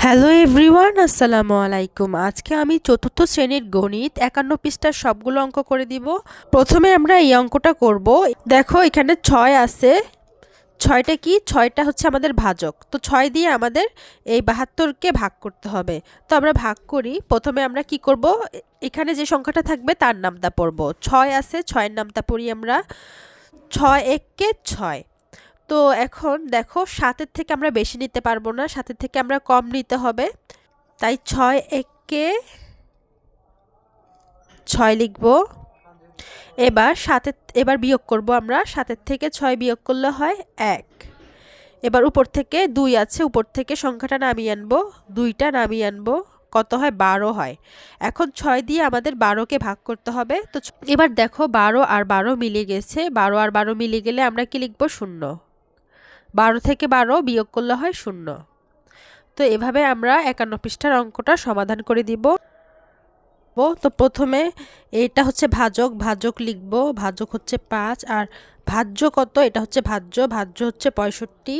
Hello everyone, আসসালামু আলাইকুম। আজকে আমি চতুর্থ শ্রেণীর গণিত ৫১ পৃষ্ঠার সবগুলো অঙ্ক করে দিব। প্রথমে আমরা এই অঙ্কটা করব। দেখো এখানে ৬ আছে। ৬টা কি? ৬টা হচ্ছে আমাদের ভাজক। তো ৬ দিয়ে আমাদের এই ৭২কে ভাগ করতে হবে। তো আমরা ভাগ করি। প্রথমে আমরা কি করব, এখানে যে সংখ্যাটা থাকবে তার নামটা পড়ব। ৬ আছে, ৬-এর নামটা পড়ি আমরা। ৬ এককে ৬। তো এখন দেখো ৭-এর থেকে আমরা বেশি নিতে পারবো না, ৭-এর থেকে আমরা কম নিতে হবে। তাই ৬ এককে ৬ লিখব। এবার বিয়োগ করব আমরা। ৭-এর থেকে ৬ বিয়োগ করলে হয় ১। এবার উপর থেকে ২ আছে, উপর থেকে সংখ্যাটা নামিয়ে আনবো, ২টা নামিয়ে আনবো। কত হয়? ১২ হয়। এখন ৬ দিয়ে আমাদের ১২কে ভাগ করতে হবে। তো এবার দেখো ১২ আর ১২ মিলে গেছে। ১২ আর ১২ মিলে গেলে আমরা কি লিখব? ০। ১২ থেকে ১২ বিয়োগ করলে হয় ০। তো এভাবে আমরা ৫১ পৃষ্ঠার অঙ্কটা সমাধান করে দিব। তো প্রথমে এটা হচ্ছে ভাজক, ভাজক লিখব। ভাজক হচ্ছে ৫ আর ভাজ্য কত? এটা হচ্ছে ভাজ্য, ভাজ্য হচ্ছে ৬৫।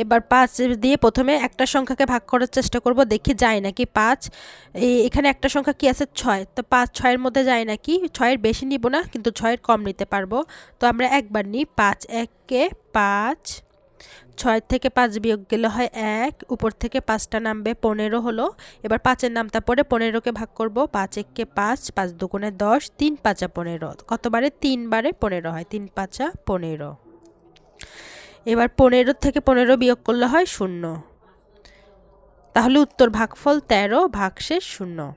এবার ৫ দিয়ে প্রথমে একটা সংখ্যাকে ভাগ করার চেষ্টা করব, দেখি যায় নাকি ৫। এখানে একটা সংখ্যা কি আছে? ৬। তো ৫ ৬-এর মধ্যে যায় নাকি? ৬-এর বেশি নিব না, কিন্তু ৬-এর কম নিতে পারবো। তো আমরা একবার নিই। ৫ এককে ৫। ৬ থেকে ৫ বিয়োগ গেলে হয় ১। উপর থেকে ৫টা নামবে, ১৫ হলো। এবার ৫-এর নামটা পড়ে ১৫কে ভাগ করব। ৫ এককে ৫, ৫ দুগুণে ১০, ৩ ৫ ১৫। কতবারে? ৩ বারে ১৫ হয়। ৩ ৫ ১৫। এবার ১৫ থেকে ১৫ বিয়োগ করলে হয় ০। তাহলে উত্তর ভাগফল ১৩, ভাগশেষ ০।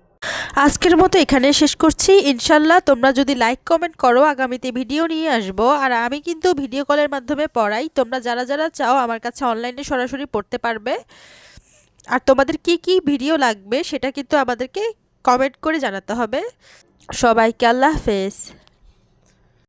আজকের মতো এখানে শেষ করছি। ইনশাল্লাহ তোমরা যদি লাইক কমেন্ট করো, আগামীতে ভিডিও নিয়ে আসবো। আর আমি কিন্তু ভিডিও কলের মাধ্যমে পড়াই। তোমরা যারা যারা চাও আমার কাছে অনলাইনে সরাসরি পড়তে পারবে। আর তোমাদের কি কি ভিডিও লাগবে সেটা কিন্তু আমাদেরকে কমেন্ট করে জানাতে হবে। সবাইকে আল্লাহ হাফেজ।